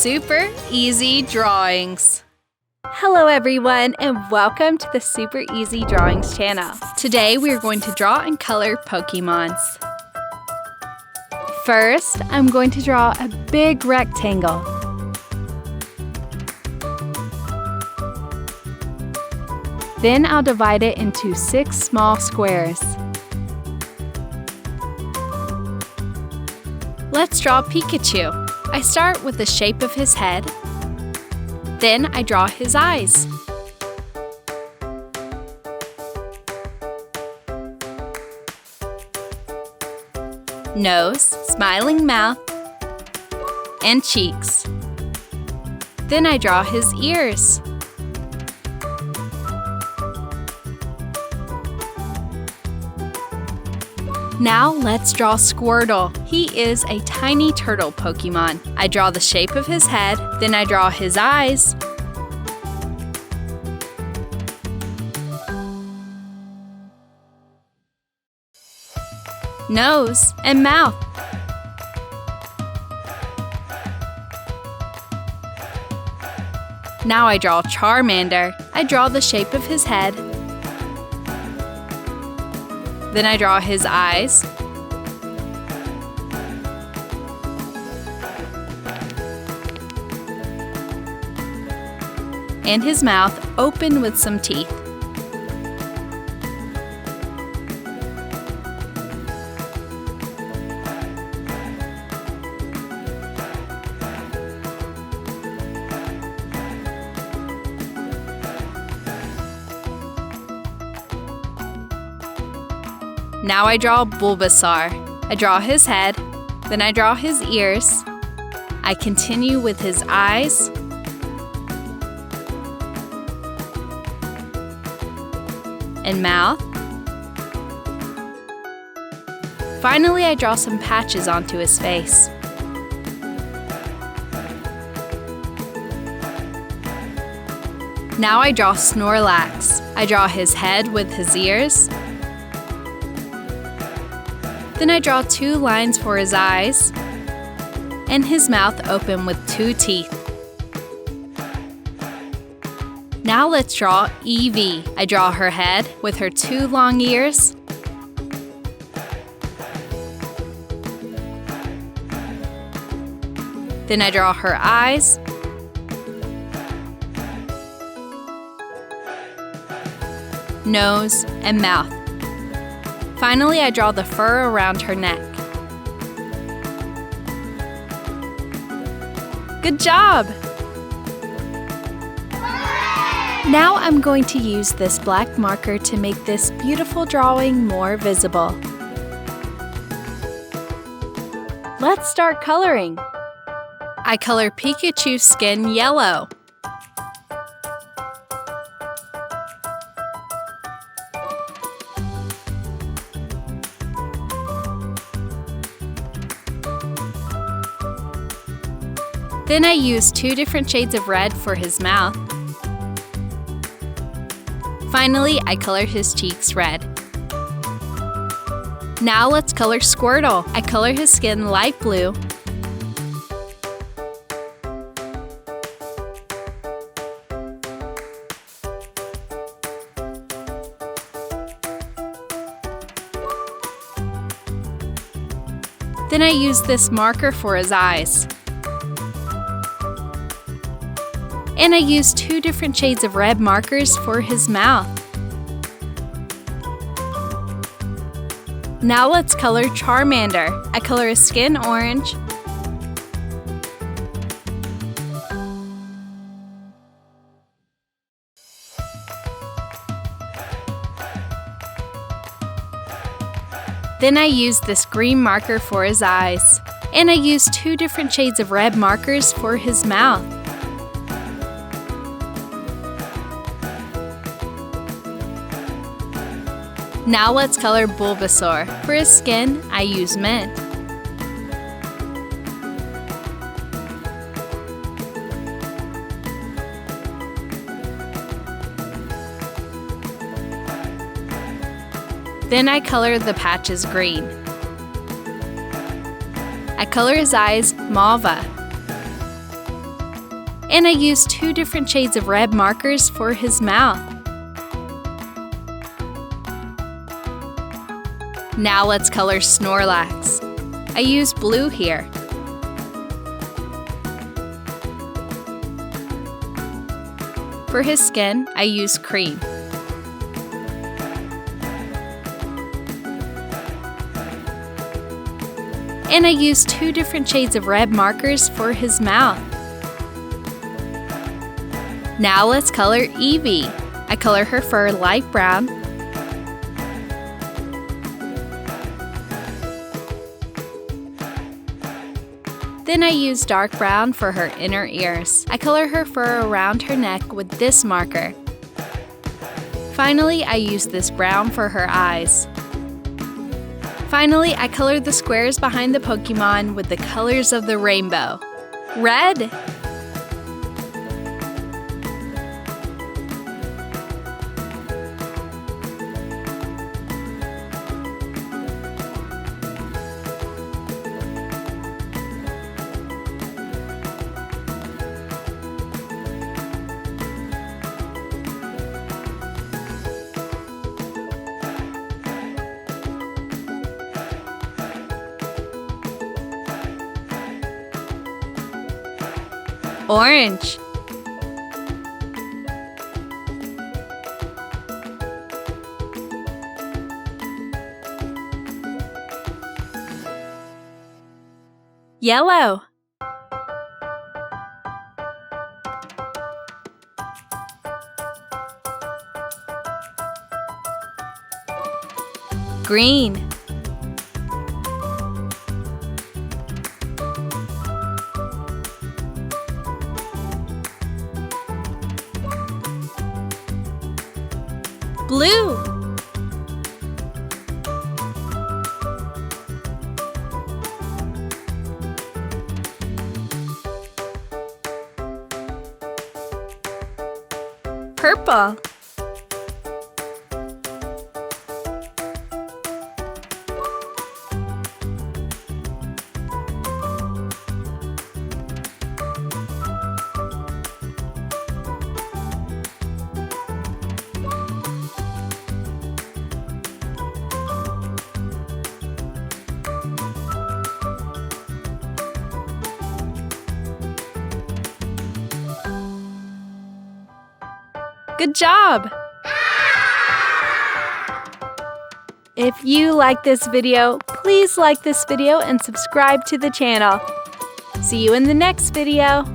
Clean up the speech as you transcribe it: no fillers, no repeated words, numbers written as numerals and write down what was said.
Super Easy Drawings. Hello everyone and welcome to the Super Easy Drawings channel. Today we are going to draw and color Pokemons. First, I'm going to draw a big rectangle. Then I'll divide it into 6 small squares. Let's draw Pikachu. I start with the shape of his head. Then I draw his eyes. Nose, smiling mouth, and cheeks. Then I draw his ears. Now let's draw Squirtle. He is a tiny turtle Pokemon. I draw the shape of his head, then I draw his eyes, nose, and mouth. Now I draw Charmander. I draw the shape of his head, then I draw his eyes, and his mouth open with some teeth. Now I draw Bulbasaur. I draw his head, then I draw his ears. I continue with his eyes, and mouth. Finally, I draw some patches onto his face. Now I draw Snorlax. I draw his head with his ears. Then I draw 2 lines for his eyes, and his mouth open with 2 teeth. Now let's draw Eevee. I draw her head with her 2 long ears, then I draw her eyes, nose, and mouth. Finally, I draw the fur around her neck. Good job! Now I'm going to use this black marker to make this beautiful drawing more visible. Let's start coloring. I color Pikachu's skin yellow. Then I use 2 different shades of red for his mouth. Finally, I color his cheeks red. Now let's color Squirtle. I color his skin light blue. Then I use this marker for his eyes. And I use 2 different shades of red markers for his mouth. Now let's color Charmander. I color his skin orange. Then I use this green marker for his eyes. And I use 2 different shades of red markers for his mouth. Now let's color Bulbasaur. For his skin, I use mint. Then I color the patches green. I color his eyes mauve. And I used 2 different shades of red markers for his mouth. Now let's color Snorlax. I used blue here. For his skin, I used cream. And I used 2 different shades of red markers for his mouth. Now let's color Eevee. I color her fur light brown. Then I use dark brown for her inner ears. I color her fur around her neck with this marker. Finally, I use this brown for her eyes. Finally, I color the squares behind the Pokémon with the colors of the rainbow. Red, orange, yellow, green, blue, purple, Good job! If you like this video, please like this video and subscribe to the channel. See you in the next video.